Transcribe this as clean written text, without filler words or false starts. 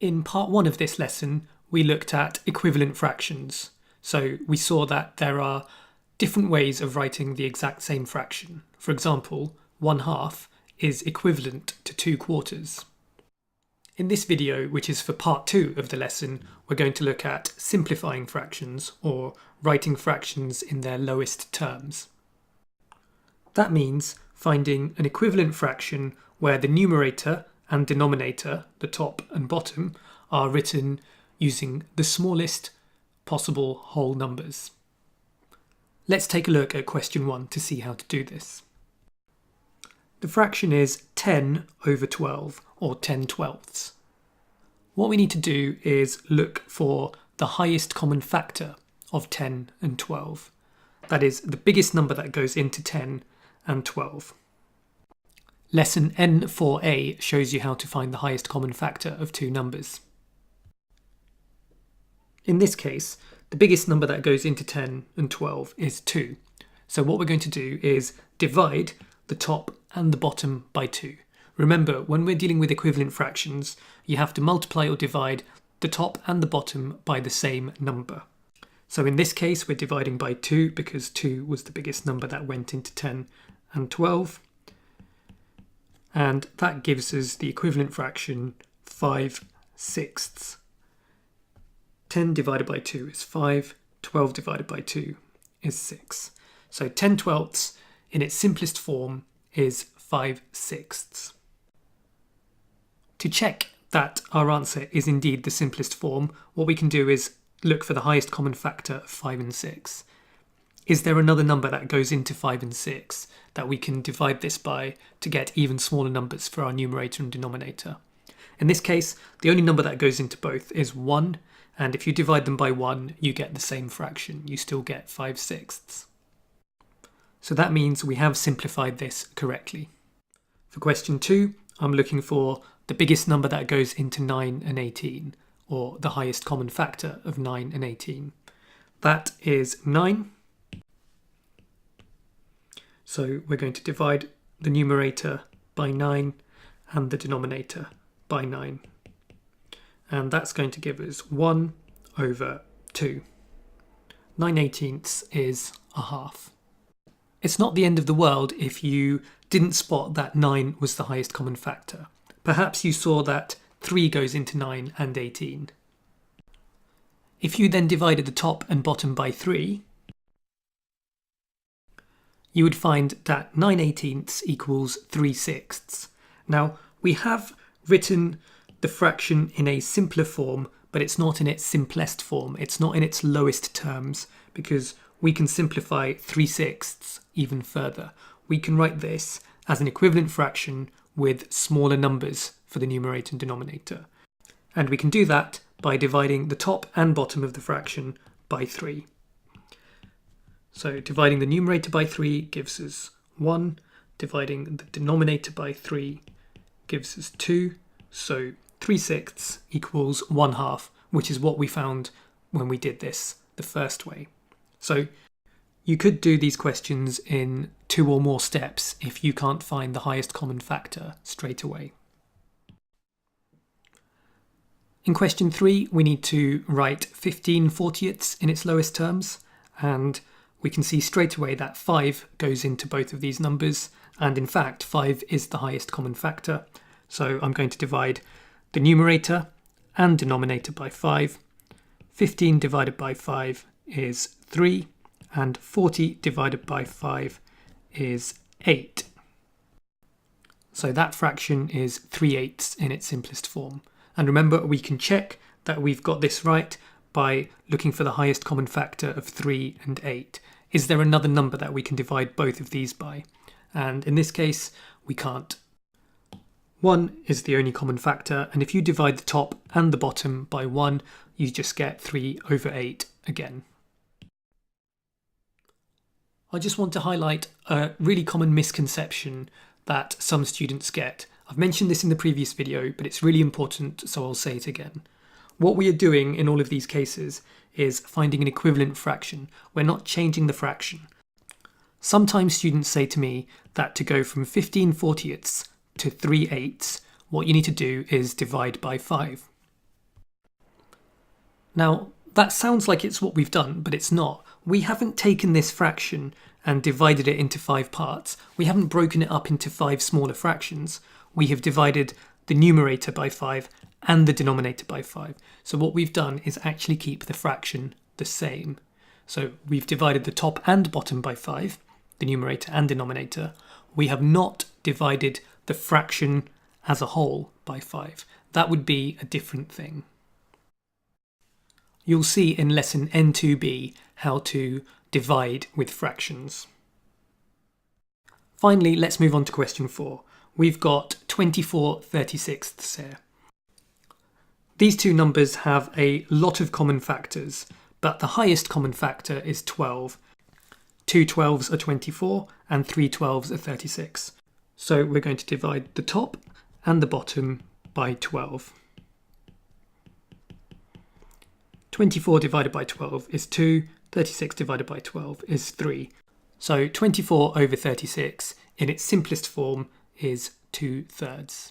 In part 1 of this lesson, we looked at equivalent fractions. So we saw that there are different ways of writing the exact same fraction. For example, 1/2 is equivalent to 2/4. In this video, which is for part 2 of the lesson, we're going to look at simplifying fractions, or writing fractions in their lowest terms. That means finding an equivalent fraction where the numerator and denominator, the top and bottom, are written using the smallest possible whole numbers. Let's take a look at question 1 to see how to do this. The fraction is 10 over 12, or 10/12. What we need to do is look for the highest common factor of 10 and 12. That is, the biggest number that goes into 10 and 12. Lesson N4a shows you how to find the highest common factor of two numbers. In this case, the biggest number that goes into 10 and 12 is 2. So what we're going to do is divide the top and the bottom by 2. Remember, when we're dealing with equivalent fractions, you have to multiply or divide the top and the bottom by the same number. So in this case, we're dividing by 2 because 2 was the biggest number that went into 10 and 12. And that gives us the equivalent fraction 5/6. 10 divided by 2 is 5, 12 divided by 2 is 6. So 10/12 in its simplest form is 5/6. To check that our answer is indeed the simplest form, what we can do is look for the highest common factor of 5 and 6. Is there another number that goes into 5 and 6 that we can divide this by to get even smaller numbers for our numerator and denominator? In this case, the only number that goes into both is 1, and if you divide them by 1, you get the same fraction. You still get 5/6. So that means we have simplified this correctly. For question 2, I'm looking for the biggest number that goes into 9 and 18, or the highest common factor of 9 and 18. That is 9. So we're going to divide the numerator by 9 and the denominator by 9. And that's going to give us 1 over 2. 9/18 is a half. It's not the end of the world if you didn't spot that 9 was the highest common factor. Perhaps you saw that 3 goes into 9 and 18. If you then divided the top and bottom by 3, you would find that 9/18 equals 3/6. Now, we have written the fraction in a simpler form, but it's not in its simplest form. It's not in its lowest terms, because we can simplify 3/6 even further. We can write this as an equivalent fraction with smaller numbers for the numerator and denominator. And we can do that by dividing the top and bottom of the fraction by 3. So dividing the numerator by 3 gives us 1. Dividing the denominator by 3 gives us 2. So 3/6 equals 1/2, which is what we found when we did this the first way. So you could do these questions in 2 or more steps if you can't find the highest common factor straight away. In question 3, we need to write 15/40 in its lowest terms, and we can see straight away that 5 goes into both of these numbers, and in fact 5 is the highest common factor. So I'm going to divide the numerator and denominator by 5. 15 divided by 5 is 3, and 40 divided by 5 is 8. So that fraction is 3/8 in its simplest form. And remember, we can check that we've got this right by looking for the highest common factor of 3 and 8. Is there another number that we can divide both of these by? And in this case, we can't. 1 is the only common factor, and if you divide the top and the bottom by 1, you just get 3/8 again. I just want to highlight a really common misconception that some students get. I've mentioned this in the previous video, but it's really important, so I'll say it again. What we are doing in all of these cases is finding an equivalent fraction. We're not changing the fraction. Sometimes students say to me that to go from 15/40 to 3/8, what you need to do is divide by 5. Now, that sounds like it's what we've done, but it's not. We haven't taken this fraction and divided it into 5 parts. We haven't broken it up into 5 smaller fractions. We have divided the numerator by 5 and the denominator by 5. So what we've done is actually keep the fraction the same. So we've divided the top and bottom by 5, the numerator and denominator. We have not divided the fraction as a whole by 5. That would be a different thing. You'll see in lesson N2b how to divide with fractions. Finally, let's move on to question 4. We've got 24/36 here. These two numbers have a lot of common factors, but the highest common factor is 12. 2 12s are 24 and 3 12s are 36. So we're going to divide the top and the bottom by 12. 24 divided by 12 is 2, 36 divided by 12 is 3. So 24 over 36 in its simplest form is 2/3.